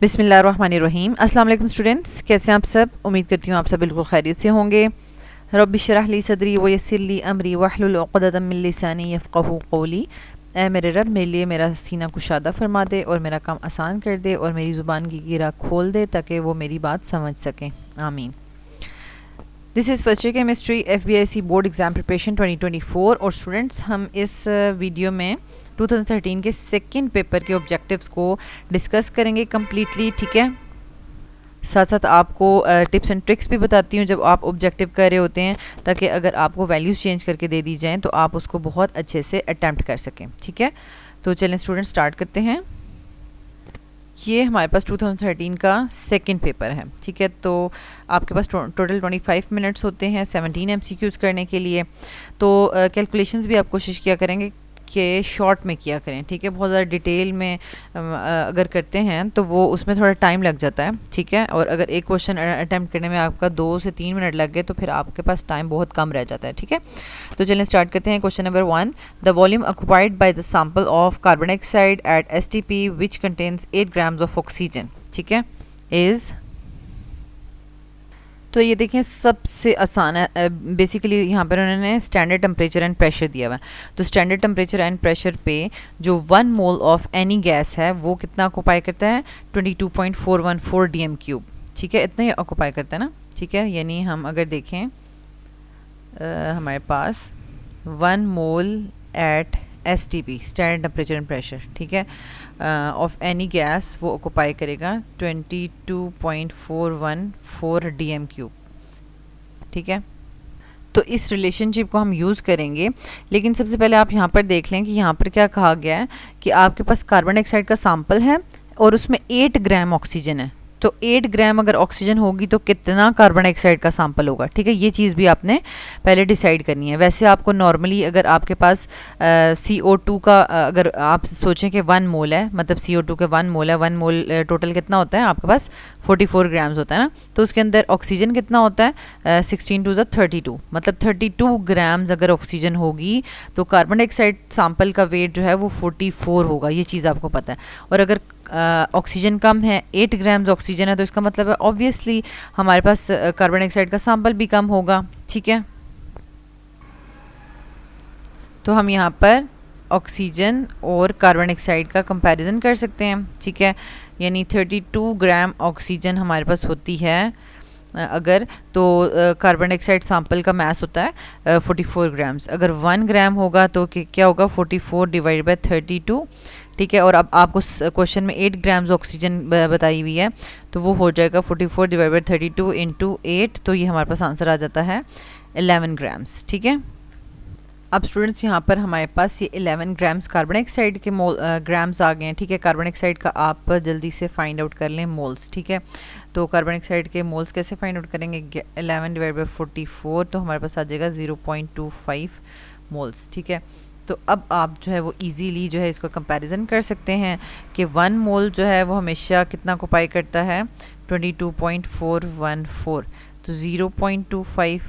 बिस्मिल्लाहिर्रहमानिर्रहीम। अस्सलाम वालेकुम स्टूडेंट्स, कैसे हैं आप सब। उम्मीद करती हूँ आप सब बिल्कुल खैरियत से होंगे। रब्बि इश्रह ली सदरी व यस्सिर ली अमरी वहलुल उक़दतम मिन लिसानी यफ़क़हू क़ौली। ऐ मेरे रब, मेरे लिए मेरा सीना कुशादा फरमा दे और मेरा काम आसान कर दे और मेरी ज़ुबान की गिरा खोल दे ताकि वो मेरी बात समझ सकें। आमीन। This is first year chemistry FBIC board exam preparation 2024। और स्टूडेंट्स, हम इस वीडियो में 2013 के सेकंड पेपर के ऑब्जेक्टिव्स को डिस्कस करेंगे कम्प्लीटली। ठीक है, साथ साथ आपको टिप्स एंड ट्रिक्स भी बताती हूँ जब आप ऑब्जेक्टिव कर रहे होते हैं, ताकि अगर आपको वैल्यूज़ चेंज करके दे दी जाएँ तो आप उसको बहुत अच्छे से अटैम्प्ट कर सकें। ठीक है, तो चलें स्टूडेंट स्टार्ट करते हैं। ये हमारे पास 2013 का सेकंड पेपर है। ठीक है, तो आपके पास टोटल 25 मिनट्स होते हैं 17 MCQs करने के लिए। तो कैलकुलेशंस भी आप कोशिश किया करेंगे कि शॉर्ट में किया करें। ठीक है, बहुत ज़्यादा डिटेल में अगर करते हैं तो वो उसमें थोड़ा टाइम लग जाता है। ठीक है, और अगर एक क्वेश्चन अटैम्प्ट करने में आपका 2 से 3 मिनट लग गए तो फिर आपके पास टाइम बहुत कम रह जाता है। ठीक है, तो चलिए स्टार्ट करते हैं। Question number 1, the volume occupied by the sample of carbon dioxide eight STP which contains 8 grams of oxygen, ठीक है, इज़। तो ये देखें सबसे आसान है। बेसिकली यहाँ पर उन्होंने स्टैंडर्ड टेम्परेचर एंड प्रेशर दिया हुआ है। तो स्टैंडर्ड टेम्परेचर एंड प्रेशर पे जो 1 मोल ऑफ एनी गैस है वो कितना ऑक्युपाई करता है, 22.414 DM3। ठीक है, इतना ही ऑक्युपाई करता है ना। ठीक है, यानी हम अगर देखें हमारे पास 1 mole at STP standard temperature and pressure, ठीक है, ऑफ एनी गैस वो ऑक्युपाई करेगा 22.414 DM3। ठीक है, तो इस रिलेशनशिप को हम यूज़ करेंगे। लेकिन सबसे पहले आप यहाँ पर देख लें कि यहाँ पर क्या कहा गया है कि आपके पास कार्बन डाइऑक्साइड का सैंपल है और उसमें 8 ग्राम ऑक्सीजन है। तो 8 ग्राम अगर ऑक्सीजन होगी तो कितना कार्बन डाइऑक्साइड का सैंपल होगा। ठीक है, ये चीज़ भी आपने पहले डिसाइड करनी है। वैसे आपको नॉर्मली अगर आपके पास CO2 का अगर आप सोचें कि 1 मोल है, मतलब CO2 के 1 मोल है, 1 मोल टोटल कितना होता है आपके पास 44 ग्राम्स होता है ना। तो उसके अंदर ऑक्सीजन कितना होता है 16 टू 32, मतलब 32 ग्राम्स अगर ऑक्सीजन होगी तो कार्बन डाइऑक्साइड सैंपल का वेट जो है वो 44 होगा। ये चीज़ आपको पता है। और अगर ऑक्सीजन कम है, 8 ग्राम्स ऑक्सीजन है, तो इसका मतलब है ऑब्वियसली हमारे पास कार्बन डाइऑक्साइड का सैंपल भी कम होगा। ठीक है, तो हम यहाँ पर ऑक्सीजन और कार्बन डाइऑक्साइड का कंपैरिजन कर सकते हैं। ठीक है, यानी 32 ग्राम ऑक्सीजन हमारे पास होती है अगर, तो कार्बन डाइऑक्साइड सैंपल का मास होता है 44 ग्राम्स। अगर 1 ग्राम होगा तो क्या होगा 44 डिवाइड बाय 32। ठीक है, और अब आपको क्वेश्चन में 8 ग्राम्स ऑक्सीजन बताई हुई है तो वो हो जाएगा 44 डिवाइड बाय 32 इंटू 8। तो ये हमारे पास आंसर आ जाता है 11 ग्राम्स। ठीक है, अब स्टूडेंट्स यहाँ पर हमारे पास ये 11 ग्राम्स कार्बन डाइऑक्साइड के ग्राम्स आ गए हैं। ठीक है, कार्बन डाइऑक्साइड का आप जल्दी से फाइंड आउट कर लें मोल्स। ठीक है, तो कार्बन डाइऑक्साइड के मोल्स कैसे फाइंड आउट करेंगे, 11 डिवाइड बाई 44 तो हमारे पास आ जाएगा 0.25 मोल्स। ठीक है, तो अब आप जो है वो इजीली जो है इसको कंपैरिजन कर सकते हैं कि 1 मोल जो है वो हमेशा कितना ऑक्युपाई करता है 22.414। तो 0.25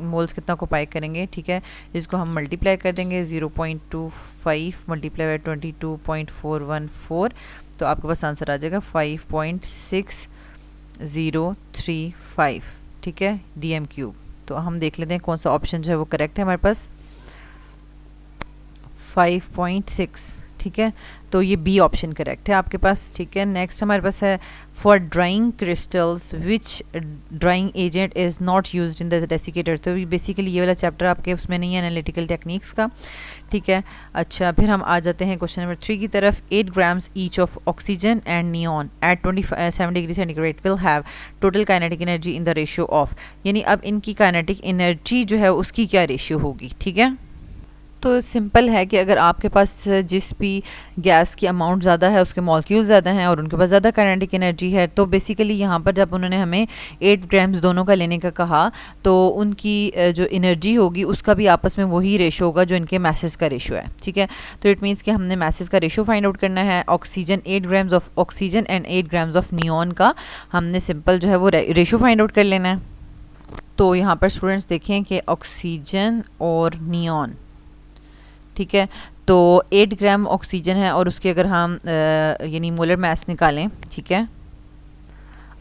मोल्स कितना ऑक्युपाई करेंगे। ठीक है, इसको हम मल्टीप्लाई कर देंगे 0.25 मल्टीप्लाई बाय 22.414, तो आपके पास आंसर आ जाएगा 5.6035। ठीक है, DM3। तो हम देख लेते हैं कौन सा ऑप्शन जो है वो करेक्ट है हमारे पास, 5.6। ठीक है, तो ये बी ऑप्शन करेक्ट है आपके पास। ठीक है, नेक्स्ट हमारे पास है for drawing crystals which drying agent is not used in the desiccator. तो बेसिकली ये वाला चैप्टर आपके उसमें नहीं है एनालिटिकल टेक्निक्स का। ठीक है, अच्छा फिर हम आ जाते हैं क्वेश्चन नंबर 3 की तरफ। 8 grams each of oxygen and neon at 27 degree centigrade will have total kinetic energy in the ratio of, यानी अब इनकी काइनेटिक एनर्जी जो है उसकी क्या रेशियो होगी। ठीक है, तो सिंपल है कि अगर आपके पास जिस भी गैस की अमाउंट ज़्यादा है उसके मॉलिक्यूल्स ज़्यादा हैं और उनके पास ज़्यादा काइनेटिक एनर्जी है, तो बेसिकली यहाँ पर जब उन्होंने हमें 8 ग्राम्स दोनों का लेने का कहा तो उनकी जो एनर्जी होगी उसका भी आपस में वही रेशो होगा जो इनके मैसेज का रेशो है। ठीक है, तो इट मीन्स कि हमने मैसेज का रेशो फाइंड आउट करना है। Oxygen 8 grams of oxygen and 8 grams of neon का हमने सिंपल जो है वो रेशो फाइंड आउट कर लेना है। तो यहाँ पर स्टूडेंट्स देखें कि ऑक्सीजन और नियॉन, ठीक है, तो 8 ग्राम ऑक्सीजन है और उसके अगर हम यानी मोलर मास निकालें, ठीक है,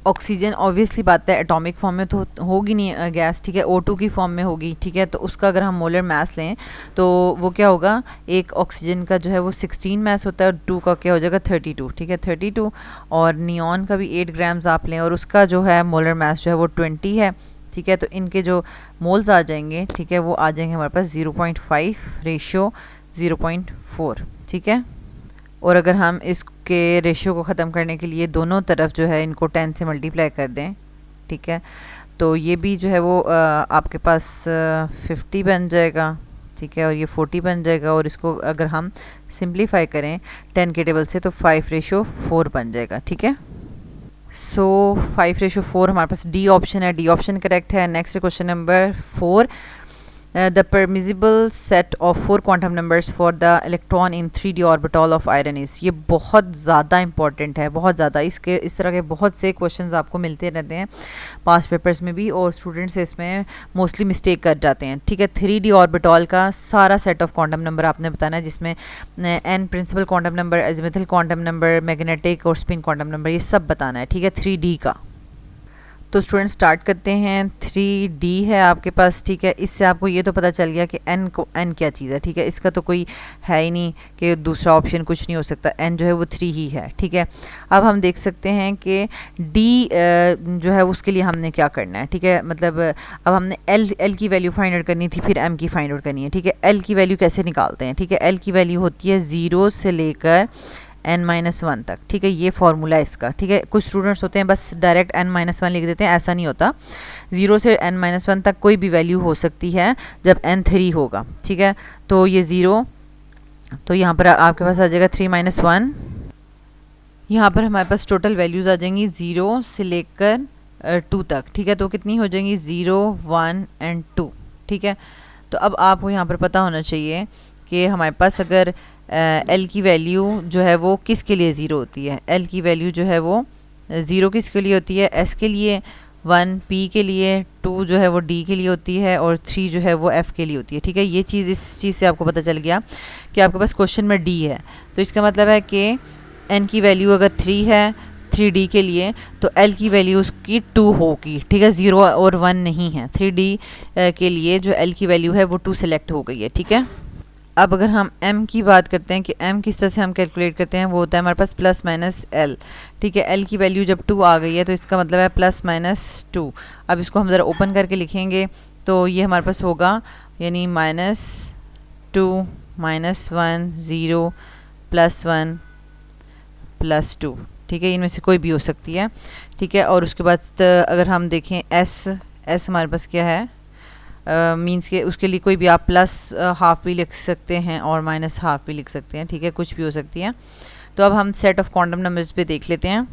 ऑक्सीजन ऑब्वियसली बात है एटॉमिक फॉर्म में तो होगी नहीं गैस, ठीक है, O2 की फॉर्म में होगी, ठीक है, तो उसका अगर हम मोलर मास लें तो वो क्या होगा, एक ऑक्सीजन का जो है वो 16 मास होता है और 2 का क्या हो जाएगा 32, ठीक है, 32, और नियॉन का भी 8 ग्राम्स आप लें और उसका जो है मोलर मास जो है वो 20 है, ठीक है, तो इनके जो मोल्स आ जाएंगे, ठीक है, वो आ जाएंगे हमारे पास 0.5 रेशियो 0.4, ठीक है। और अगर हम इसके रेशियो को ख़त्म करने के लिए दोनों तरफ जो है इनको 10 से मल्टीप्लाई कर दें, ठीक है, तो ये भी जो है वो आपके पास 50 बन जाएगा, ठीक है, और ये 40 बन जाएगा, और इसको अगर हम सिंप्लीफाई करें 10 के टेबल से तो 5:4 बन जाएगा, ठीक है। सो 5:4 हमारे पास डी ऑप्शन है, डी ऑप्शन करेक्ट है। Next question number 4, the permissible set of 4 quantum numbers for the electron in 3d orbital of iron is। ये बहुत ज़्यादा इंपॉर्टेंट है, बहुत ज़्यादा, इसके इस तरह के बहुत से क्वेश्चंस आपको मिलते रहते हैं पास्ट पेपर्स में भी, और स्टूडेंट्स इसमें मोस्टली मिस्टेक कर जाते हैं, ठीक है। 3d ऑर्बिटॉल का सारा सेट ऑफ क्वांटम नंबर आपने बताना है, जिसमें n principal quantum number, azimuthal quantum number, magnetic और स्पिन क्वांटम नंबर, ये सब बताना है, ठीक है, 3d का। तो स्टूडेंट स्टार्ट करते हैं। 3D है आपके पास, ठीक है, इससे आपको ये तो पता चल गया कि n क्या चीज़ है, ठीक है, इसका तो कोई है ही नहीं कि दूसरा ऑप्शन कुछ नहीं हो सकता, n जो है वो 3 ही है, ठीक है। अब हम देख सकते हैं कि D जो है उसके लिए हमने क्या करना है, ठीक है, मतलब अब हमने L की वैल्यू फाइंड आउट करनी थी, फिर M की फाइंड आउट करनी है, ठीक है। L की वैल्यू कैसे निकालते हैं, ठीक है, L की वैल्यू होती है 0 से लेकर n-1 तक, ठीक है, ये फार्मूला है इसका, ठीक है। कुछ स्टूडेंट्स होते हैं बस डायरेक्ट n-1 लिख देते हैं, ऐसा नहीं होता, 0 से n-1 तक कोई भी वैल्यू हो सकती है जब n 3 होगा, ठीक है। तो ये 0, तो यहाँ पर आपके पास आ जाएगा 3-1, यहाँ पर हमारे पास टोटल वैल्यूज़ आ जाएंगी 0 से लेकर 2 तक, ठीक है, तो कितनी हो जाएंगी 0, 1 एंड 2, ठीक है। तो अब आपको यहाँ पर पता होना चाहिए कि हमारे पास अगर L की वैल्यू जो है वो किसके लिए 0 होती है, L की वैल्यू जो है वो 0 किसके लिए होती है, S के लिए, 1 P के लिए, 2 जो है वो D के लिए होती है, और 3 जो है वो F के लिए होती है, ठीक है। ये चीज़, इस चीज़ से आपको पता चल गया कि आपके पास क्वेश्चन में D है, तो इसका मतलब है कि N की वैल्यू अगर 3 है 3D के लिए, तो L की वैल्यू उसकी 2 होगी, ठीक है, 0 और 1 नहीं है। 3D के लिए जो L की वैल्यू है वो 2 सेलेक्ट हो गई है, ठीक है। अब अगर हम m की बात करते हैं कि m किस तरह से हम कैलकुलेट करते हैं, वो होता है हमारे पास +-l, ठीक है। l की वैल्यू जब 2 आ गई है तो इसका मतलब है +-2। अब इसको हम ज़रा ओपन करके लिखेंगे तो ये हमारे पास होगा, यानी -2 -1 0 +1 +2, ठीक है, इनमें से कोई भी हो सकती है, ठीक है। और उसके बाद अगर हम देखें s हमारे पास क्या है, मीन्स के उसके लिए कोई भी आप +½ भी लिख सकते हैं और -½ भी लिख सकते हैं, ठीक है, कुछ भी हो सकती है। तो अब हम सेट ऑफ क्वांटम नंबर्स पे देख लेते हैं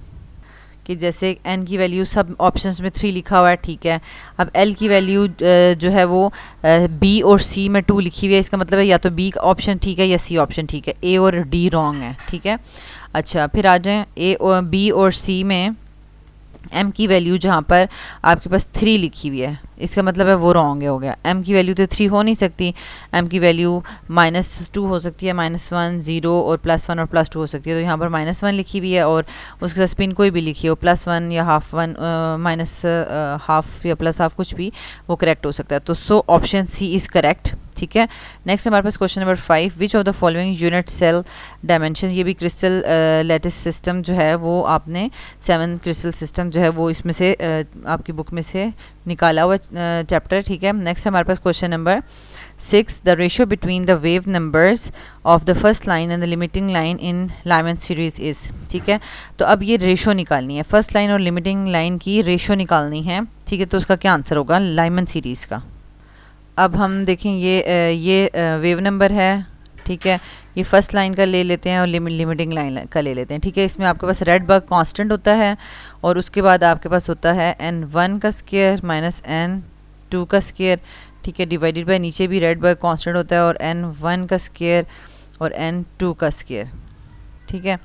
कि जैसे n की वैल्यू सब ऑप्शंस में 3 लिखा हुआ है, ठीक है। अब l की वैल्यू जो है वो b और c में 2 लिखी हुई है, इसका मतलब है या तो b ऑप्शन ठीक है या c ऑप्शन ठीक है, a और d रॉन्ग है, ठीक है। अच्छा, फिर आ जाएँ b और c में m की वैल्यू जहाँ पर आपके पास 3 लिखी हुई है, इसका मतलब है वो रॉन्ग हो गया, m की वैल्यू तो 3 हो नहीं सकती, m की वैल्यू -2 हो सकती है, -1 0 और +1 और +2 हो सकती है, तो यहाँ पर -1 लिखी हुई है और उसके साथ स्पिन कोई भी लिखी हो, +1 या -1 -½ या +½ कुछ भी, वो करेक्ट हो सकता है। तो so option C is correct, ठीक है। नेक्स्ट हमारे पास question number 5, which of the following unit cell dimension, ये भी क्रिस्टल लैटिस सिस्टम जो है वो आपने 7 क्रिस्टल सिस्टम जो है वो इसमें से आपकी बुक में से निकाला हुआ चैप्टर, ठीक है। नेक्स्ट हमारे पास question number 6, the ratio between the wave numbers of the first line and the limiting line in Lyman series is, ठीक है। तो अब ये रेशो निकालनी है, फर्स्ट लाइन और लिमिटिंग लाइन की रेशो निकालनी है, ठीक है। तो उसका क्या आंसर होगा लाइमन सीरीज़ का। अब हम देखें ये वेव नंबर है, ठीक है, ये फर्स्ट लाइन का ले लेते हैं और लिमिटिंग लाइन का ले लेते हैं, ठीक है। इसमें आपके पास रेडबर्ग कांस्टेंट होता है और उसके बाद आपके पास होता है n1 का स्क्वायर -n2 का स्क्वायर, ठीक है, डिवाइडेड बाय नीचे भी रेडबर्ग कांस्टेंट होता है और n1 का स्क्वायर और n2 का स्क्वायर, ठीक है।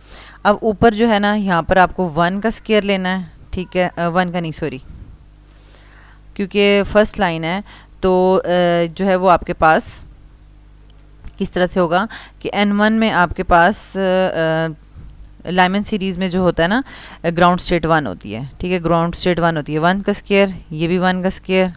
अब ऊपर जो है ना, यहाँ पर आपको 1 का स्क्वायर लेना है, ठीक है, 1 का नहीं सॉरी, क्योंकि फर्स्ट लाइन है तो जो है वो आपके पास किस तरह से होगा कि N1 में आपके पास लाइमन सीरीज़ में जो होता है ना ग्राउंड स्टेट 1 होती है, ठीक है, ग्राउंड स्टेट 1 होती है 1 का स्क्वायर, ये भी 1 का स्क्वायर,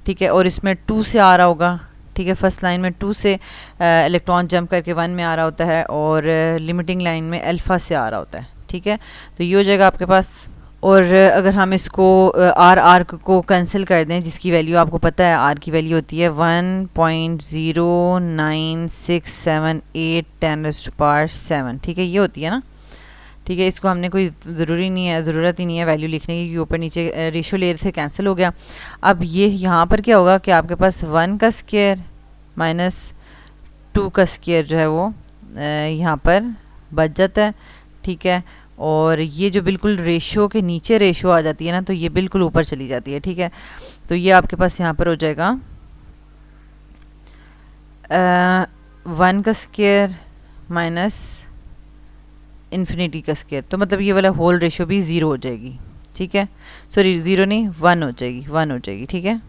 ठीक है, और इसमें 2 से आ रहा होगा, ठीक है, फर्स्ट लाइन में 2 से इलेक्ट्रॉन जंप करके 1 में आ रहा होता है और लिमिटिंग लाइन में अल्फ़ा से आ रहा होता है, ठीक है, तो ये हो जाएगा आपके पास। और अगर हम इसको आर को कैंसिल कर दें, जिसकी वैल्यू आपको पता है आर की वैल्यू होती है 1.09678 ठीक है, ये होती है ना, ठीक है, इसको हमने कोई ज़रूरत ही नहीं है वैल्यू लिखने की, ऊपर नीचे रेशो ले रहे थे, कैंसिल हो गया। अब ये यहाँ पर क्या होगा कि आपके पास 1 का स्क्वायर माइनस 2 का स्क्वायर जो है वो यहाँ पर बच जाता है, ठीक है, और ये जो बिल्कुल रेशो के नीचे रेशो आ जाती है ना, तो ये बिल्कुल ऊपर चली जाती है, ठीक है, तो ये आपके पास यहाँ पर हो जाएगा 1 का स्क्वायर माइनस इन्फिनिटी का स्क्वायर, तो मतलब ये वाला होल रेशो भी 0 हो जाएगी, ठीक है, सॉरी 0 नहीं 1 हो जाएगी, ठीक है।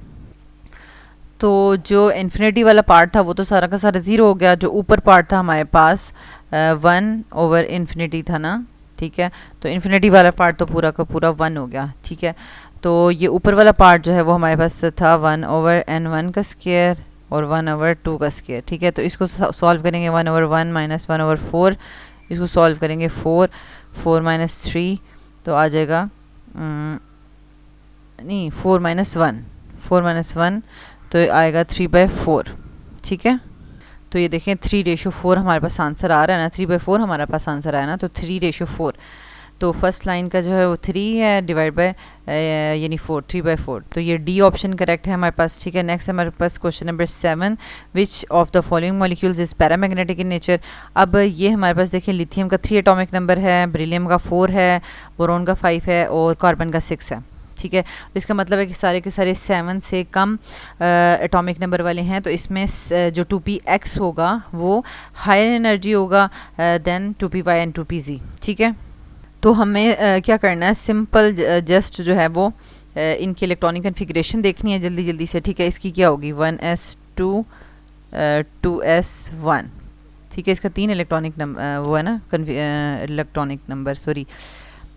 तो जो इन्फिनिटी वाला पार्ट था वो तो सारा का सारा 0 हो गया, जो ऊपर पार्ट था हमारे पास 1/इन्फिनिटी था ना, ठीक है, तो इन्फिनिटी वाला पार्ट तो पूरा का पूरा 1 हो गया, ठीक है, तो ये ऊपर वाला पार्ट जो है वो हमारे पास था 1/n1 का स्क्वायर और 1/2 का स्क्वायर, ठीक है, तो इसको सॉल्व करेंगे 1/1 माइनस 1/4, इसको सॉल्व करेंगे 4 माइनस 3 तो आ जाएगा 4 माइनस 1 तो आएगा 3/4, ठीक है, तो ये देखें 3:4 हमारे पास आंसर आ रहा है ना, 3/4 हमारे पास आंसर आया ना, तो 3:4, तो फर्स्ट लाइन का जो है वो 3 है डिवाइड बाय यानी 4, 3/4, तो ये डी ऑप्शन करेक्ट है हमारे पास, ठीक है। नेक्स्ट हमारे पास question number 7, which of the following molecules is paramagnetic in nature. अब ये हमारे पास देखिए लिथियम का 3 एटॉमिक नंबर है, बेरिलियम का 4 है, बोरोन का 5 है और कार्बन का 6 है, ठीक है, तो इसका मतलब है कि सारे के सारे 7 से कम एटॉमिक नंबर वाले हैं, तो इसमें जो 2px होगा वो हायर एनर्जी होगा देन 2py एंड 2pz, ठीक है। तो हमें क्या करना है, सिंपल जस्ट जो है वो इनकी इलेक्ट्रॉनिक कन्फिग्रेशन देखनी है जल्दी से, ठीक है। इसकी क्या होगी 1s2 2s1, ठीक है, इसका 3 इलेक्ट्रॉनिक नंबर वो है ना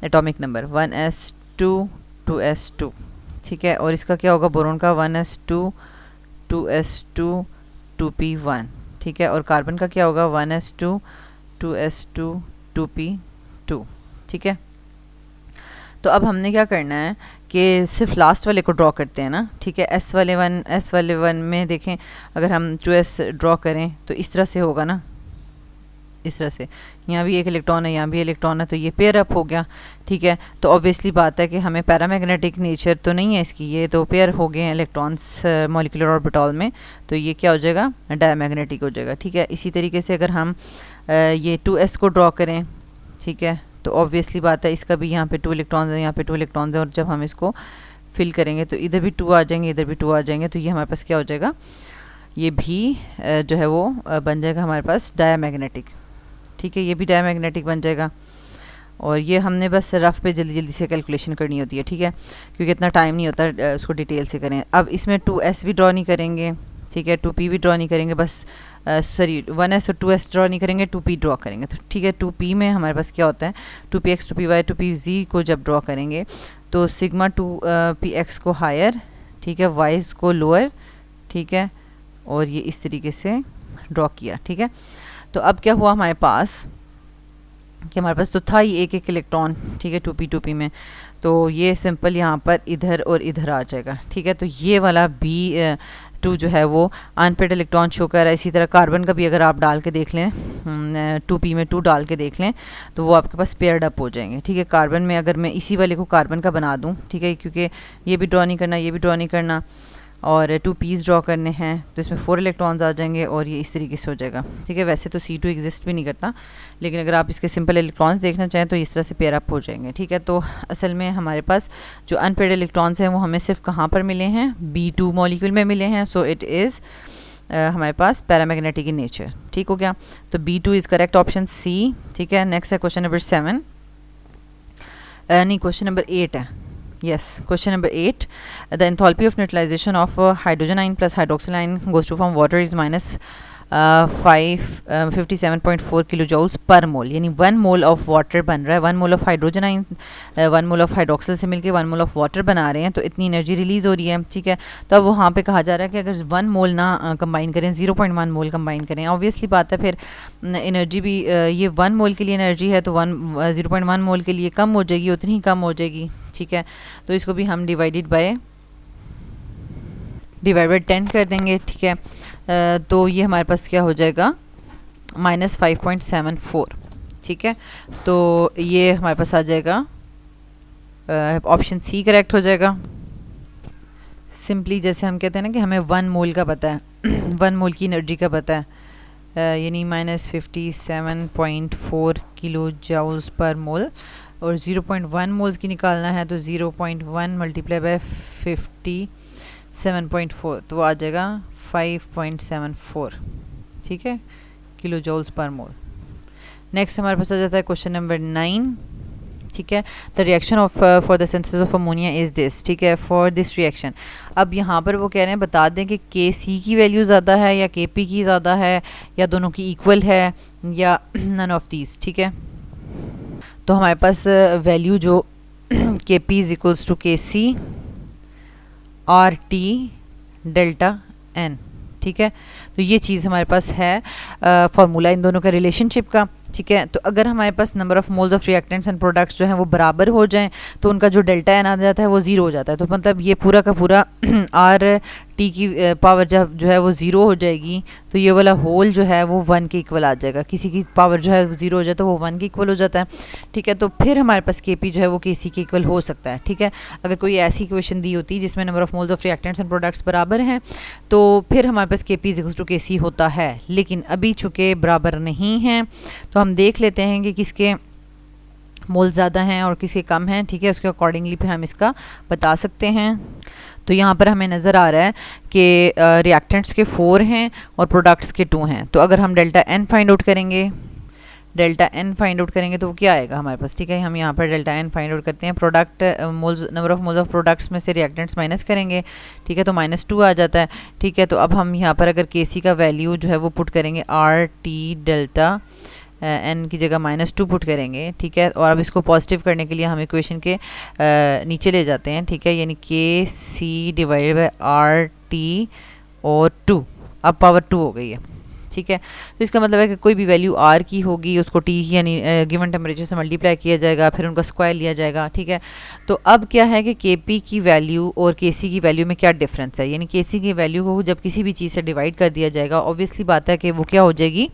एटॉमिक नंबर 1s2 2s2, ठीक है, और इसका क्या होगा बोरोन का 1s2 2s2 2p1, ठीक है, और कार्बन का क्या होगा 1s2 2s2 2p2, ठीक है। तो अब हमने क्या करना है कि सिर्फ लास्ट वाले को ड्रॉ करते हैं ना, ठीक है, एस वाले वन में देखें अगर हम 2s ड्रॉ करें तो इस तरह से होगा ना, इस तरह से, यहाँ भी एक इलेक्ट्रॉन है, यहाँ भी इलेक्ट्रॉन है, तो ये पेयर अप हो गया, ठीक है। तो ऑब्वियसली बात है कि हमें पैरामैग्नेटिक नेचर तो नहीं है इसकी, ये तो पेयर हो गए हैं इलेक्ट्रॉन्स मॉलिक्यूलर ऑर्बिटल में, तो ये क्या हो जाएगा डायमैग्नेटिक हो जाएगा, ठीक है। इसी तरीके से अगर हम ये 2s को ड्रॉ करें, ठीक है, तो ऑब्वियसली बात है इसका भी यहाँ पे 2 इलेक्ट्रॉन्स हैं, यहाँ पे 2 इलेक्ट्रॉन्स हैं, और जब हम इसको फिल करेंगे तो इधर भी 2 आ जाएंगे, इधर भी 2 आ जाएंगे, तो ये हमारे पास क्या हो जाएगा, ये भी जो है वो बन जाएगा हमारे पास डायमैग्नेटिक, ठीक है, ये भी डायमैग्नेटिक बन जाएगा। और ये हमने बस रफ पे जल्दी से कैलकुलेशन करनी होती है, ठीक है, क्योंकि इतना टाइम नहीं होता उसको डिटेल से करें। अब इसमें 2s भी ड्रॉ नहीं करेंगे, ठीक है, 2p भी ड्रॉ नहीं करेंगे, बस 1s और 2s ड्रॉ नहीं करेंगे, 2p ड्रॉ करेंगे, तो ठीक है। 2p में हमारे पास क्या होता है 2px 2py 2pz को जब ड्रॉ करेंगे तो सिग्मा 2px को हायर, ठीक है, वाइज को लोअर, ठीक है, और ये इस तरीके से ड्रॉ किया, ठीक है। तो अब क्या हुआ हमारे पास कि हमारे पास तो था ही एक इलेक्ट्रॉन, ठीक है, 2p में, तो ये सिंपल यहाँ पर इधर और इधर आ जाएगा, ठीक है। तो ये वाला B2 जो है वो अनपेड इलेक्ट्रॉन शो कर रहा है। इसी तरह कार्बन का भी अगर आप डाल के देख लें 2p में 2 डाल के देख लें तो वो आपके पास पेयर्ड अप हो जाएंगे, ठीक है। कार्बन में अगर मैं इसी वाले को कार्बन का बना दूँ, ठीक है, क्योंकि ये भी ड्रॉ नहीं करना, ये भी ड्रॉ नहीं करना, और 2p's ड्रॉ करने हैं, तो इसमें 4 इलेक्ट्रॉन्स आ जाएंगे और ये इस तरीके से हो जाएगा, ठीक है। वैसे तो C2 एग्जिस्ट भी नहीं करता, लेकिन अगर आप इसके सिंपल इलेक्ट्रॉन्स देखना चाहें तो इस तरह से पेयर अप हो जाएंगे, ठीक है। तो असल में हमारे पास जो अनपेड इलेक्ट्रॉन्स हैं वो हमें सिर्फ कहाँ पर मिले हैं, B2 मॉलिक्यूल में मिले हैं, सो इट इज़ हमारे पास पैरामैग्नेटिक इन नेचर, ठीक हो गया। तो B2 is correct option C, ठीक है। नेक्स्ट है क्वेश्चन नंबर 7, नहीं क्वेश्चन नंबर 8 है, yes, question number 8, the enthalpy of neutralization of hydrogen ion plus hydroxyl ion goes to form water is minus 57.4 kilo joules per mole, यानी 1 mole of water बन रहा है, 1 mole of hydrogen आइन 1 mole of hydroxyl से मिलकर 1 mole of water बना रहे हैं, तो इतनी एनर्जी रिलीज़ हो रही है, ठीक है। तो अब वहाँ पे कहा जा रहा है कि अगर 1 मोल ना कंबाइन करें, 0.1 मोल कंबाइन करें, ऑब्वियसली बात है फिर एनर्जी भी ये 1 मोल के लिए एनर्जी है तो 0.1 मोल के लिए कम हो जाएगी, उतनी ही कम हो जाएगी, ठीक है। तो इसको भी हम डिवाइड बाय 10 कर देंगे, ठीक है। तो ये हमारे पास क्या हो जाएगा, -5.74, ठीक है। तो ये हमारे पास आ जाएगा ऑप्शन सी करेक्ट हो जाएगा। सिंपली जैसे हम कहते हैं ना कि हमें 1 मोल का पता है 1 मोल की एनर्जी का पता है, यानी -57.4 किलो जूल्स पर मोल, और 0.1 मोल्स की निकालना है तो 0.1 मल्टीप्लाई बाय 57.4, तो वो आ जाएगा 5.74, ठीक है, किलो जूल्स पर मोल। नेक्स्ट हमारे पास आ जाता है क्वेश्चन नंबर 9, ठीक है। The reaction of for the synthesis of ammonia is this, ठीक है। फॉर दिस रिएक्शन, अब यहाँ पर वो कह रहे हैं बता दें कि Kc की वैल्यू ज़्यादा है या Kp की ज़्यादा है, या दोनों की इक्वल है, या नन ऑफ दीज, ठीक है। तो हमारे पास वैल्यू जो Kp is equals to Kc RT delta N, ठीक है। तो ये चीज़ हमारे पास है फार्मूला इन दोनों का रिलेशनशिप का, ठीक है। तो अगर हमारे पास number of moles of reactants and products जो हैं वो बराबर हो जाएं तो उनका जो डेल्टा एन आ जाता है वो 0 हो जाता है। तो मतलब ये पूरा का पूरा आर टी की पावर जब जो है वो 0 हो जाएगी तो ये वाला होल जो है वो 1 के इक्वल आ जाएगा। किसी की पावर जो है वो 0 हो जाए तो वो 1 के इक्वल हो जाता है, ठीक है। तो फिर हमारे पास Kp जो है वो Kc के इक्वल हो सकता है, ठीक है। अगर कोई ऐसी इक्वेशन दी होती जिसमें number of moles of reactants and products बराबर हैं तो फिर हमारे पास Kp इक्वल्स टू Kc होता है, लेकिन अभी चूँकि बराबर नहीं हैं तो हम देख लेते हैं कि किसके मोल ज़्यादा हैं और किसके कम हैं, ठीक है। उसके अकॉर्डिंगली फिर हम इसका बता सकते हैं। तो यहाँ पर हमें नज़र आ रहा है कि रिएक्टेंट्स के 4 हैं और प्रोडक्ट्स के 2 हैं। तो अगर हम डेल्टा एन फाइंड आउट करेंगे तो वो क्या आएगा हमारे पास, ठीक है। हम यहाँ पर डेल्टा एन फाइंड आउट करते हैं, product moles number of moles of products में से रिएक्टेंट्स माइनस करेंगे, ठीक है। तो -2 आ जाता है, ठीक है। तो अब हम यहाँ पर अगर Kc का वैल्यू जो है वो पुट करेंगे RT डेल्टा n की जगह -2 पुट करेंगे, ठीक है। और अब इसको पॉजिटिव करने के लिए हम इक्वेशन के नीचे ले जाते हैं, ठीक है। यानी Kc डिवाइडेड बाय RT और 2, अब पावर 2 हो गई है, ठीक है। तो इसका मतलब है कि कोई भी वैल्यू R की होगी उसको T यानी गिवन टेम्परेचर से मल्टीप्लाई किया जाएगा, फिर उनका स्क्वायर लिया जाएगा, ठीक है। तो अब क्या है कि Kp की वैल्यू और Kc की वैल्यू में क्या डिफरेंस है, यानी Kc की वैल्यू को जब किसी भी चीज़ से डिवाइड कर दिया जाएगा ऑब्वियसली बात है कि वो क्या हो जाएगी,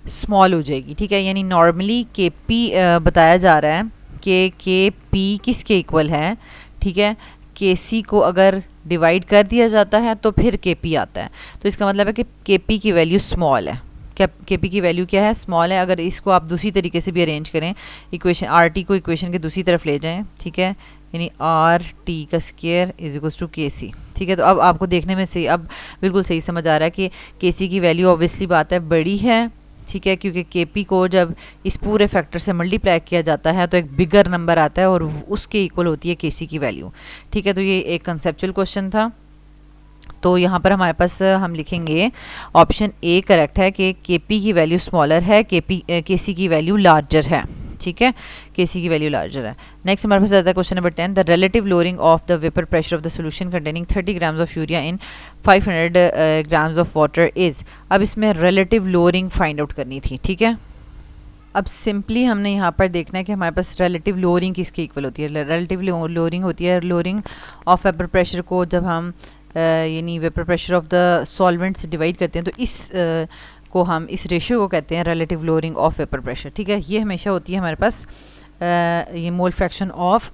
स्मॉल हो जाएगी, ठीक है। यानी नॉर्मली Kp बताया जा रहा है कि Kp किसके इक्वल है, ठीक है। Kc को अगर डिवाइड कर दिया जाता है तो फिर Kp आता है, तो इसका मतलब है कि Kp की वैल्यू स्मॉल है। Kp की वैल्यू क्या है, स्मॉल है। अगर इसको आप दूसरी तरीके से भी अरेंज करें, इक्वेशन RT को इक्वेशन के दूसरी तरफ ले जाएं, ठीक है, यानी RT का square is equals to Kc, ठीक है। तो अब आपको देखने में सही, अब बिल्कुल सही समझ आ रहा है कि Kc की वैल्यू ऑब्वियसली बात है बड़ी है, ठीक है, क्योंकि Kp को जब इस पूरे फैक्टर से मल्टीप्लाई किया जाता है तो एक बिगर नंबर आता है और उसके इक्वल होती है Kc की वैल्यू, ठीक है। तो ये एक कंसेप्चुअल क्वेश्चन था। तो यहाँ पर हमारे पास हम लिखेंगे ऑप्शन ए करेक्ट है कि Kp की वैल्यू स्मॉलर है, Kc की वैल्यू लार्जर है, ठीक है। Kc की वैल्यू लार्जर है। नेक्स्ट हमारे पास आता है question number 10, the relative lowering of the vapour pressure of the solution containing 30 grams of urea in 500 grams of water is. अब इसमें रिलेटिव लोअरिंग फाइंड आउट करनी थी, ठीक है। अब सिंपली हमने यहाँ पर देखना है कि हमारे पास रिलेटिव लोअरिंग किसके इक्वल होती है। रिलेटिव लोअरिंग होती है लोअरिंग ऑफ वेपर प्रेशर को जब हम यानी vapour pressure of the solvent से डिवाइड करते हैं, तो इस को हम इस रेशियो को कहते हैं relative lowering of vapour pressure, ठीक है। ये हमेशा होती है हमारे पास ये मोल फ्रैक्शन ऑफ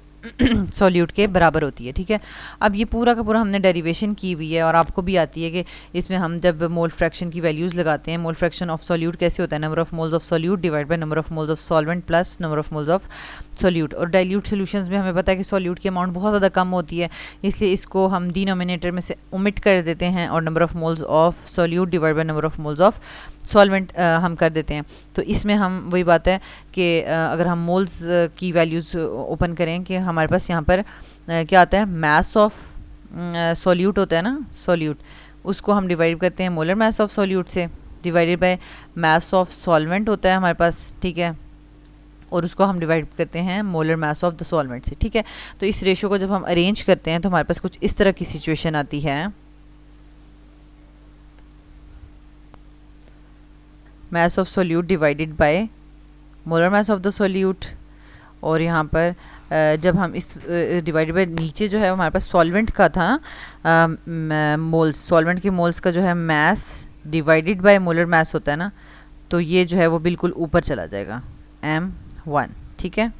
सॉल्यूट के बराबर होती है, ठीक है। अब ये पूरा का पूरा हमने डेरिवेशन की हुई है और आपको भी आती है कि इसमें हम जब मोल फ्रैक्शन की वैल्यूज़ लगाते हैं, मोल फ्रैक्शन ऑफ सॉल्यूट कैसे होता है, number of moles of solute divide by number of moles of solvent plus number of moles of solute. और डाइल्यूट सॉल्यूशंस में हमें पता है कि सॉल्यूट की अमाउंट बहुत ज़्यादा कम होती है, इसलिए इसको हम डिनोमिनेटर में से ओमिट कर देते हैं और number of moles of solute divide by number of moles of solvent हम कर देते हैं। तो इसमें हम वही बात है कि अगर हम मोल्स की वैल्यूज़ ओपन करें कि हमारे पास यहाँ पर क्या आता है, मास ऑफ सॉल्यूट होता है ना, सॉल्यूट उसको हम डिवाइड करते हैं मोलर मास ऑफ सॉल्यूट से, divided by mass of solvent होता है हमारे पास, ठीक है, और उसको हम डिवाइड करते हैं molar mass of the solvent से, ठीक है। तो इस रेशो को जब हम अरेंज करते हैं तो हमारे पास कुछ इस तरह की सिचुएशन आती है, mass of solute divided by molar mass of the solute, और यहाँ पर जब हम इस डिवाइडेड बाय नीचे जो है हमारे पास सॉल्वेंट का था मोल्स, सॉल्वेंट के मोल्स का जो है mass divided by molar mass होता है ना, तो ये जो है वो बिल्कुल ऊपर चला जाएगा m1, ठीक है।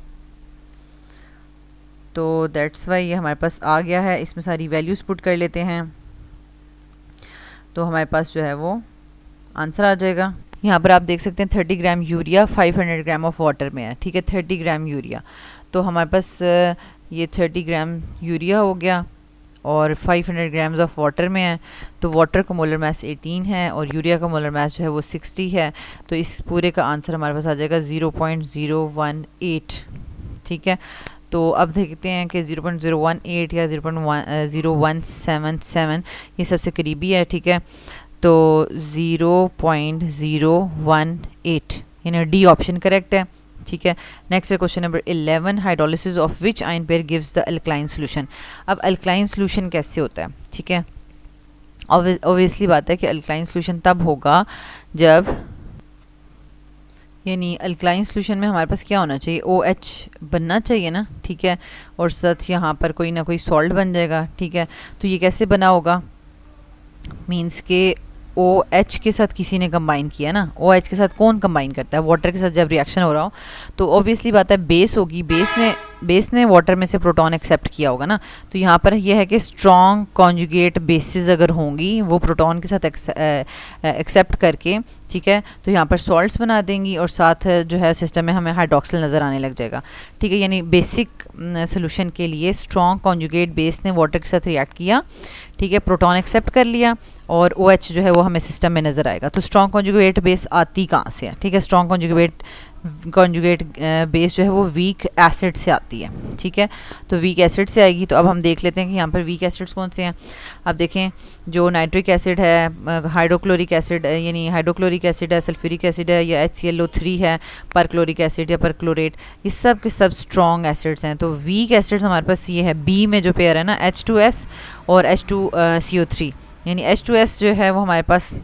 तो दैट्स वाई ये हमारे पास आ गया है। इसमें सारी वैल्यूज़ पुट कर लेते हैं तो हमारे पास जो है वो आंसर आ जाएगा। यहाँ पर आप देख सकते हैं 30 gram urea 500 gram of water में है, ठीक है, 30 ग्राम यूरिया। तो हमारे पास ये 30 ग्राम यूरिया हो गया और 500 ग्राम्स ऑफ वाटर में है, तो वाटर का मोलर मास 18 है और यूरिया का मोलर मास जो है वो 60 है। तो इस पूरे का आंसर हमारे पास आ जाएगा 0.018, ठीक है। तो अब देखते हैं कि 0.018 या 0.0177 ये सबसे करीबी है, ठीक है। तो 0.018 यानी डी ऑप्शन करेक्ट है, ठीक है। नेक्स्ट है question number 11, hydrolysis of which ion pair gives the alkaline solution. अब अल्कलाइन सॉल्यूशन कैसे होता है, ठीक है। ऑब्वियसली बात है कि अल्कलाइन सॉल्यूशन तब होगा जब, यानी अल्कलाइन सॉल्यूशन में हमारे पास क्या होना चाहिए, OH बनना चाहिए ना, ठीक है, और साथ यहाँ पर कोई ना कोई सॉल्ट बन जाएगा, ठीक है। तो ये कैसे बना होगा, मीन्स के OH के साथ किसी ने कंबाइन किया ना, OH के साथ कौन कंबाइन करता है, वाटर के साथ जब रिएक्शन हो रहा हो तो ऑब्वियसली बात है बेस होगी, बेस ने वाटर में से प्रोटॉन एक्सेप्ट किया होगा ना। तो यहाँ पर यह है कि स्ट्रॉन्ग कॉन्जुगेट बेसिस अगर होंगी वो प्रोटॉन के साथ एक्सेप्ट करके, ठीक है, तो यहाँ पर सॉल्ट्स बना देंगी और साथ जो है सिस्टम में हमें हाइड्रोक्सिल नज़र आने लग जाएगा, ठीक है। यानी बेसिक सोल्यूशन के लिए स्ट्रॉन्ग कॉन्जुगेट बेस ने वाटर के साथ रिएक्ट किया, ठीक है, प्रोटॉन एक्सेप्ट कर लिया और OH जो है वो हमें सिस्टम में नज़र आएगा। तो स्ट्रॉन्ग कॉन्जुगेट बेस आती कहाँ से है, ठीक है, स्ट्रॉन्ग कॉन्जुगेट बेस जो है वो वीक एसिड से आती है, ठीक है। तो वीक एसिड से आएगी। तो अब हम देख लेते हैं कि यहाँ पर वीक एसिड्स कौन से हैं। अब देखें जो नाइट्रिक एसिड है, हाइड्रोक्लोरिक एसिड यानी हाइड्रोक्लोरिक एसिड है, सल्फ्यूरिक एसिड है या HClO3 है, परक्लोरिक एसिड या परक्लोरेट, ये सब के सब स्ट्रॉन्ग एसिड्स हैं। तो वीक एसिड्स हमारे पास ये है बी में जो पेयर है ना, H2S और H2CO3, यानी H2S जो है वो हमारे पास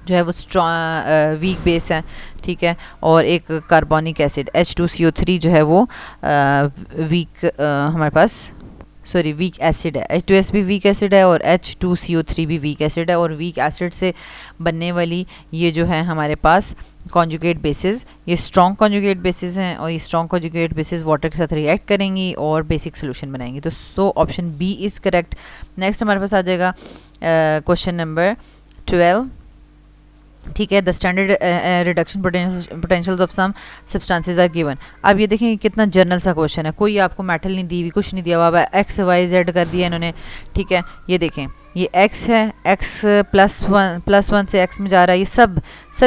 जो है वो स्ट्रॉन्ग वीक बेस है, ठीक है, और एक कार्बोनिक एसिड H2CO3 जो है वो वीक हमारे पास वीक एसिड है। H2S भी वीक एसिड है और H2CO3 भी वीक एसिड है। और वीक एसिड से बनने वाली ये जो है हमारे पास कॉन्जुगेट बेसिस, ये स्ट्रॉन्ग कॉन्जुगेट बेसिस हैं और ये स्ट्रॉन्ग कॉन्जुगेट बेसिस वाटर के साथ रिएक्ट करेंगी और बेसिक सोल्यूशन बनाएंगी। तो option B is correct. Next हमारे पास आ जाएगा क्वेश्चन नंबर 12, ठीक है, the standard reduction potentials of some substances are given. अब ये देखें कितना जर्नल सा क्वेश्चन है, कोई आपको मेटल नहीं दी हुई, कुछ नहीं दिया हुआ, X Y Z कर दिया इन्होंने, ठीक है। ये देखें ये X है, X +1 से X में जा रहा है, ये सब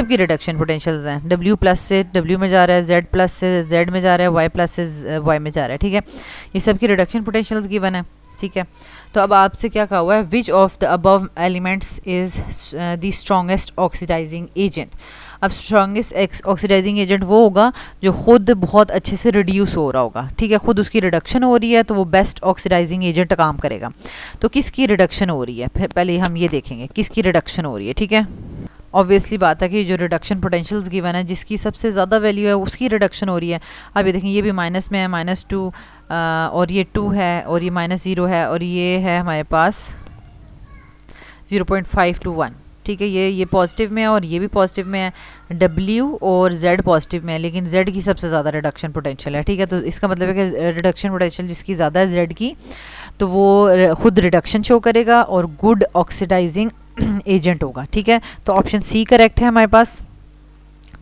की रिडक्शन पोटेंशियल्स हैं। W प्लस से W में जा रहा है, Z प्लस से Z में जा रहा है, Y प्लस से Y में जा रहा है, ठीक है। ये सब की रिडक्शन पोटेंशियल्स गिवन है, ठीक है। तो अब आपसे क्या कहा हुआ है, which of the above elements is the strongest oxidising agent. अब स्ट्रॉन्गेस्ट ऑक्सीडाइजिंग एजेंट वो होगा जो खुद बहुत अच्छे से रिड्यूस हो रहा होगा, ठीक है, खुद उसकी रिडक्शन हो रही है, तो वो बेस्ट ऑक्सीडाइजिंग एजेंट काम करेगा। तो किसकी रिडक्शन हो रही है, फिर पहले हम ये देखेंगे किसकी रिडक्शन हो रही है, ठीक है। ऑब्वियसली बात है कि जो रिडक्शन पोटेंशियल्स गिवन है, जिसकी सबसे ज़्यादा वैल्यू है उसकी रिडक्शन हो रही है। अब ये देखें ये भी माइनस में है, -2 और ये 2 है और ये -0 है और ये है हमारे पास 0.5 to 1, ठीक है। ये पॉजिटिव में है और ये भी पॉजिटिव में है, W और Z पॉजिटिव में है, लेकिन Z की सबसे ज़्यादा रिडक्शन पोटेंशियल है, ठीक है। तो इसका मतलब है कि रिडक्शन पोटेंशियल जिसकी ज़्यादा है Z की, तो वो खुद रिडक्शन शो करेगा और गुड ऑक्सीडाइजिंग एजेंट होगा, ठीक है। तो ऑप्शन सी करेक्ट है हमारे पास।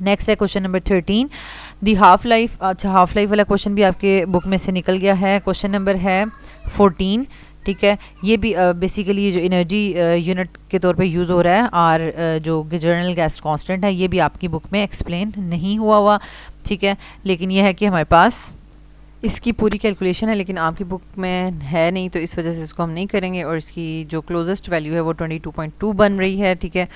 नेक्स्ट है क्वेश्चन नंबर 13, दी हाफ लाइफ। अच्छा, हाफ लाइफ वाला क्वेश्चन भी आपके बुक में से निकल गया है। क्वेश्चन नंबर है 14, ठीक है। ये भी बेसिकली ये जो एनर्जी यूनिट के तौर पे यूज़ हो रहा है और जो जर्नल गैस कांस्टेंट है, ये भी आपकी बुक में एक्सप्लेन नहीं हुआ, ठीक है। लेकिन ये है कि हमारे पास इसकी पूरी कैलकुलेशन है लेकिन आपकी बुक में है नहीं, तो इस वजह से इसको हम नहीं करेंगे, और इसकी जो क्लोजेस्ट वैल्यू है वो 22.2 बन रही है। ठीक है,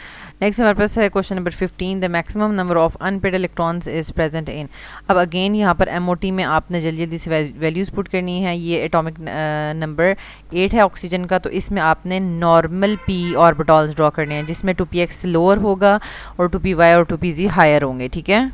नेक्स्ट हमारे पास है question number 15, the maximum number of unpaired electrons is present in. अब अगेन यहाँ पर एमओटी में आपने जल्दी जल्दी से वैल्यूज़ पुट करनी है। ये एटॉमिक नंबर 8 है ऑक्सीजन का, तो इसमें आपने नॉर्मल पी ऑर्बिटल्स ड्रॉ करने हैं जिसमें 2px लोअर होगा और 2py और 2pz हायर होंगे। ठीक है,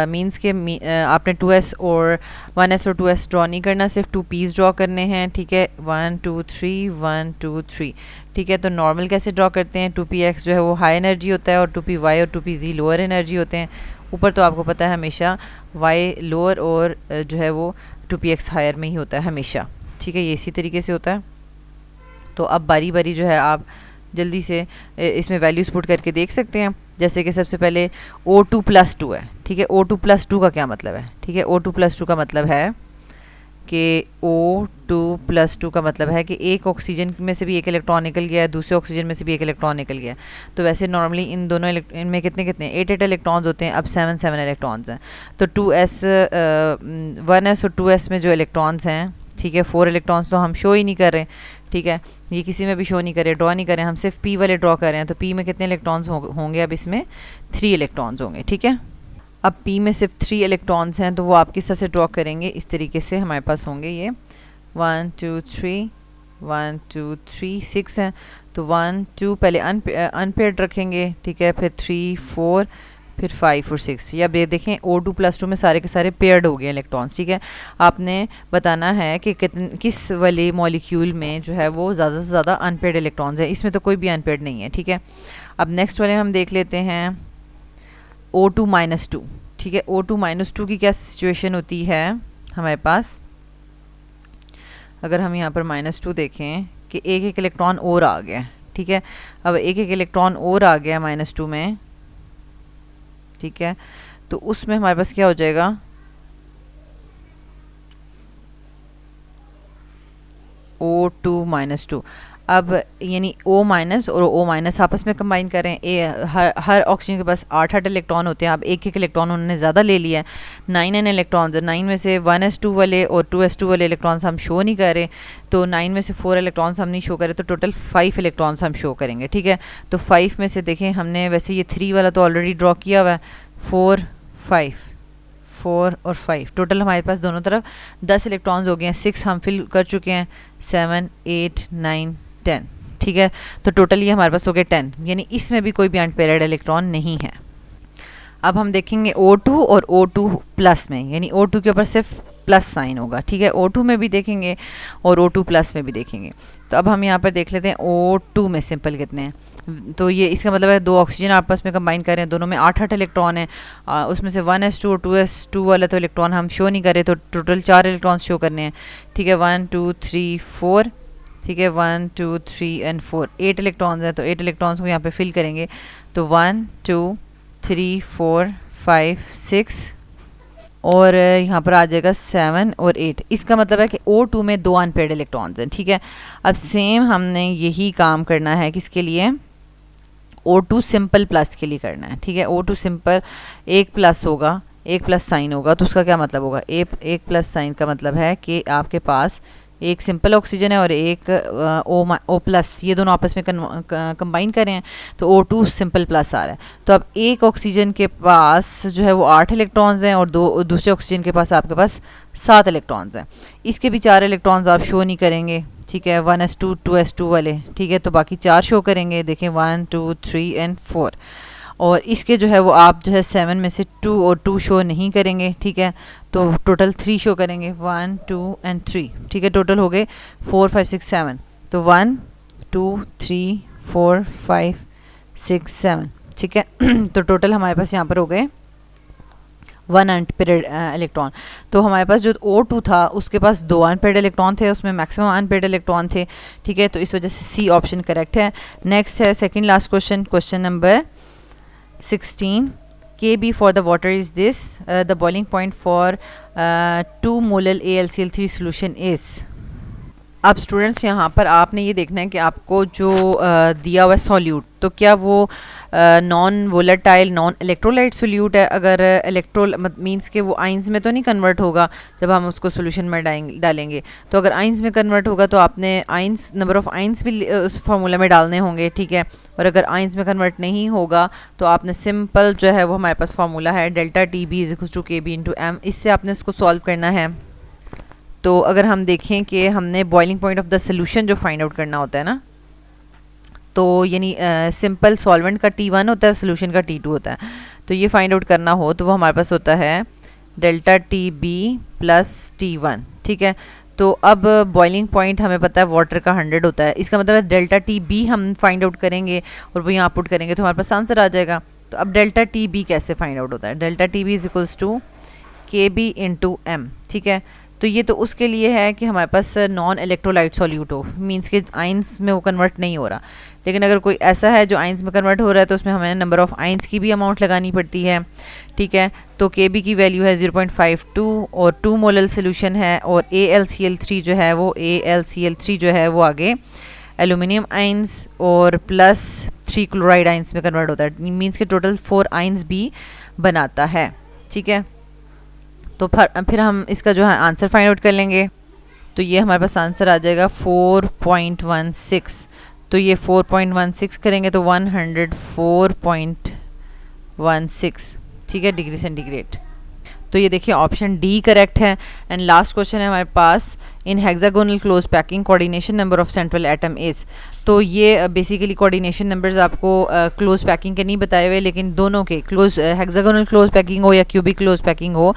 मीन्स के आपने 2s और 1s और 2s ड्रॉ नहीं करना, सिर्फ 2p's ड्रॉ करने हैं। ठीक है, 1 2 3 1 2 3। ठीक है, तो नॉर्मल कैसे ड्रॉ करते हैं, 2px जो है वो हाई एनर्जी होता है और 2py और 2pz लोअर एनर्जी होते हैं। ऊपर तो आपको पता है हमेशा y लोअर और जो है वो 2px हायर में ही होता है हमेशा। ठीक है, ये इसी तरीके से होता है। तो अब बारी बारी जो है आप जल्दी से इसमें वैल्यूज़ पुट करके देख सकते हैं। जैसे कि सबसे पहले O2+2 है। ठीक है, O2+2 का क्या मतलब है? ठीक है, O2+2 का मतलब है कि O2+2 का मतलब है कि एक ऑक्सीजन में से भी एक इलेक्ट्रॉन निकल गया है, दूसरे ऑक्सीजन में से भी एक इलेक्ट्रॉन निकल गया। तो वैसे नॉर्मली इन दोनों इनमें कितने 8 इलेक्ट्रॉन्स होते हैं, अब 7 इलेक्ट्रॉन्स हैं। तो 2s 1s और 2s में जो इलेक्ट्रॉन्स हैं, ठीक है, 4 इलेक्ट्रॉन्स तो हम शो ही नहीं कर रहे। ठीक है, ये किसी में भी शो नहीं कर रहे, ड्रॉ नहीं कर रहे, हम सिर्फ p वाले ड्रॉ कर रहे हैं। तो p में कितने इलेक्ट्रॉन्स होंगे, अब इसमें 3 इलेक्ट्रॉन्स होंगे। ठीक है, अब p में सिर्फ 3 इलेक्ट्रॉन्स हैं, तो वो आप किस तरह से ड्रॉ करेंगे, इस तरीके से हमारे पास होंगे ये 1 2 3 1 2 3 6 हैं। तो 1 2 पहले अनपेयर्ड रखेंगे। ठीक है, फिर 3 4 फिर 5 और 6। या अब ये देखें O2+2 में सारे के सारे पेयर्ड हो गए इलेक्ट्रॉन्स। ठीक है, आपने बताना है कि किस वाले मॉलिक्यूल में जो है वो ज़्यादा से ज़्यादा अनपेयर्ड इलेक्ट्रॉन्स हैं। इसमें तो कोई भी अनपेयर्ड नहीं है। ठीक है, अब नेक्स्ट वाले हम देख लेते हैं O2-2। ठीक है, O2-2 की क्या सिचुएशन होती है हमारे पास, अगर हम यहाँ पर -2 देखें कि एक एक इलेक्ट्रॉन और आ गया। ठीक है, अब एक एक इलेक्ट्रॉन और आ गया -2 में। ठीक है, तो उसमें हमारे पास क्या हो जाएगा, O2-2। अब यानी O- और O- आपस में कंबाइन करें। हर ऑक्सीजन के पास 8 इलेक्ट्रॉन होते हैं। अब एक एक इलेक्ट्रॉन उन्होंने ज़्यादा ले लिया है, 9 इलेक्ट्रॉन्स है। 9 में से 1s2 वाले और 2s2 वाले इलेक्ट्रॉन्स हम शो नहीं कर रहे, तो 9 में से 4 इलेक्ट्रॉन्स हम नहीं शो कर रहे, तो टोटल 5 इलेक्ट्रॉन्स हम शो करेंगे। ठीक है, तो 5 में से देखें हमने वैसे ये 3 वाला तो ऑलरेडी ड्रॉ किया हुआ है, 4 और 5 टोटल हमारे पास दोनों तरफ 10 इलेक्ट्रॉन्स हो गए हैं। 6 हम फिल कर चुके हैं, 7 8 9 10। ठीक है, तो टोटल ये हमारे पास हो गए 10, यानी इसमें भी कोई भी अनपेयर्ड इलेक्ट्रॉन नहीं है। अब हम देखेंगे O2 और O2+ में, यानी O2 के ऊपर सिर्फ प्लस साइन होगा। ठीक है, O2 में भी देखेंगे और O2+ में भी देखेंगे। तो अब हम यहाँ पर देख लेते हैं O2 में सिंपल कितने हैं। तो ये इसका मतलब है 2 ऑक्सीजन आपस में कंबाइन कर रहे हैं, दोनों में 8 इलेक्ट्रॉन है। उसमें से 1s2 और 2s2 वाला तो इलेक्ट्रॉन हम शो नहीं कर रहे, तो टोटल 4 इलेक्ट्रॉन शो करने हैं। ठीक है, 1 2 3 4। ठीक है, 1 2 3 एंड 4, 8 इलेक्ट्रॉन्स हैं, तो 8 इलेक्ट्रॉन्स को यहाँ पे फिल करेंगे। तो 1 2 3 4 5 6 और यहाँ पर आ जाएगा 7 और 8। इसका मतलब है कि O2 में 2 अनपेयर्ड इलेक्ट्रॉन्स हैं। ठीक है, अब सेम हमने यही काम करना है किसके लिए, O2 सिंपल प्लस के लिए करना है। ठीक है, O2 सिंपल एक प्लस होगा, एक प्लस साइन होगा, तो उसका क्या मतलब होगा, एक प्लस साइन का मतलब है कि आपके पास एक सिंपल ऑक्सीजन है और एक O+, ये दोनों आपस में कंबाइन करें हैं, तो O2 सिंपल प्लस आ रहा है। तो अब एक ऑक्सीजन के पास जो है वो 8 इलेक्ट्रॉन्स हैं और दूसरे ऑक्सीजन के पास आपके पास 7 इलेक्ट्रॉन्स हैं। इसके भी 4 इलेक्ट्रॉन्स आप शो नहीं करेंगे। ठीक है, 1s2 2s2 वाले। ठीक है, तो बाकी 4 शो करेंगे, देखें 1 2 3 एंड 4। और इसके जो है वो आप जो है 7 में से 2 और 2 शो नहीं करेंगे। ठीक है, तो टोटल 3 शो करेंगे, 1 2 एंड 3। ठीक है, टोटल हो गए 4 5 6 7। तो 1 2 3 4 5 6 7। ठीक है, तो टोटल हमारे पास यहाँ पर हो गए 1 अनपेयर्ड इलेक्ट्रॉन। तो हमारे पास जो O2 था उसके पास 2 अनपेयर्ड इलेक्ट्रॉन थे, उसमें मैक्सिमम अनपेयर्ड इलेक्ट्रॉन थे। ठीक है, तो इस वजह से सी ऑप्शन करेक्ट है। नेक्स्ट है second last question, question number 16, Kb for the water is this, the boiling point for 2 molar AlCl3 solution is। अब स्टूडेंट्स यहाँ पर आपने ये देखना है कि आपको जो दिया हुआ सॉल्यूट, तो क्या वो non volatile non electrolyte solute है। अगर मींस के वो आइंस में तो नहीं कन्वर्ट होगा जब हम उसको सोल्यूशन में डालेंगे। तो अगर आइंस में कन्वर्ट होगा तो आपने आइंस नंबर ऑफ़ आइंस भी उस फार्मूला में डालने होंगे, ठीक है। और अगर आइंस में कन्वर्ट नहीं होगा तो आपने सिंपल जो है वो हमारे पास फार्मूला है delta T B is equal to K B into M, इससे आपने इसको सॉल्व करना है। तो अगर हम देखें कि हमने boiling point of the solution जो फाइंड आउट करना होता है ना, तो यानी सिंपल सॉल्वेंट का T1 होता है, सोल्यूशन का T2 होता है। तो ये फाइंड आउट करना हो तो वो हमारे पास होता है delta T B plus T1, ठीक है। तो अब बॉइलिंग पॉइंट हमें पता है वाटर का 100 होता है, इसका मतलब है डेल्टा टी बी हम फाइंड आउट करेंगे और वो यहाँ पुट करेंगे तो हमारे पास आंसर आ जाएगा। तो अब डेल्टा टी बी कैसे फाइंड आउट होता है, delta T B is equals to K B into M, ठीक है। तो ये तो उसके लिए है कि हमारे पास नॉन इलेक्ट्रोलाइट सॉल्यूट हो, मींस के आइंस में वो कन्वर्ट नहीं हो रहा। लेकिन अगर कोई ऐसा है जो आइंस में कन्वर्ट हो रहा है तो उसमें हमें नंबर ऑफ़ आइंस की भी अमाउंट लगानी पड़ती है, ठीक है। तो के बी की वैल्यू है 0.52 और 2 मोलल सोल्यूशन है, और AlCl3 जो है वो AlCl3 जो है वो आगे एल्यूमिनियम आइंस और प्लस 3 क्लोराइड आइंस में कन्वर्ट होता है, मींस के टोटल 4 आइंस भी बनाता है, ठीक है। तो फिर हम इसका जो है आंसर फाइंड आउट कर लेंगे। तो ये हमारे पास आंसर आ जाएगा 4.16। तो ये 4.16 करेंगे तो 104.16, ठीक है, डिग्री सेंटीग्रेड। तो ये देखिए ऑप्शन डी करेक्ट है। एंड लास्ट क्वेश्चन है हमारे पास, in hexagonal close packing coordination number of central atom is. तो ये बेसिकली कोऑर्डिनेशन नंबर्स आपको क्लोज पैकिंग के नहीं बताए हुए, लेकिन दोनों के क्लोज हेक्सागोनल क्लोज पैकिंग हो या क्यूबिक क्लोज पैकिंग हो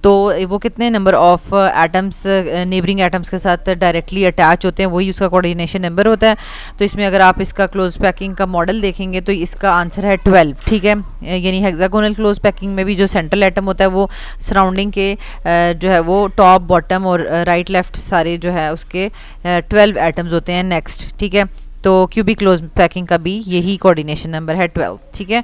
तो वो कितने number of atoms neighbouring atoms के साथ डायरेक्टली अटैच होते हैं, वही उसका कोऑर्डिनेशन नंबर होता है। तो इसमें अगर आप इसका क्लोज पैकिंग का मॉडल देखेंगे तो इसका आंसर है 12, ठीक है। यानी हेक्सागोनल क्लोज पैकिंग में भी जो सेंट्रल एटम होता है वो सराउंडिंग के जो है वो टॉप बॉटम और राइट लेफ्ट सारे जो है उसके 12 एटम्स होते हैं नेक्स्ट, ठीक है। तो क्यूबिक क्लोज पैकिंग का भी यही कोऑर्डिनेशन नंबर है 12, ठीक है।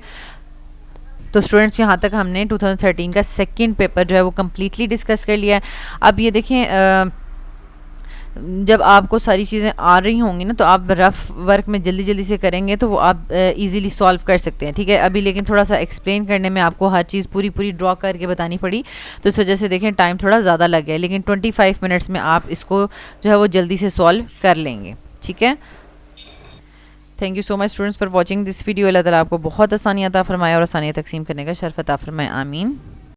तो स्टूडेंट्स यहाँ तक हमने 2013 का सेकंड पेपर जो है वो कम्प्लीटली डिस्कस कर लिया है। अब ये देखें जब आपको सारी चीज़ें आ रही होंगी ना तो आप रफ़ वर्क में जल्दी जल्दी से करेंगे तो वो आप इजीली सॉल्व कर सकते हैं, ठीक है। अभी लेकिन थोड़ा सा एक्सप्लेन करने में आपको हर चीज़ पूरी पूरी ड्रॉ करके बतानी पड़ी, तो इस वजह से देखें टाइम थोड़ा ज़्यादा लग गया, लेकिन 25 मिनट्स में आप इसको जो है वो जल्दी से सॉल्व कर लेंगे, ठीक है। Thank you so much students for watching this video. अल्लाह ताला आपको बहुत आसानी अता फरमाए और आसानी तकसीम करने का शर्फ अता फरमाए, आमीन।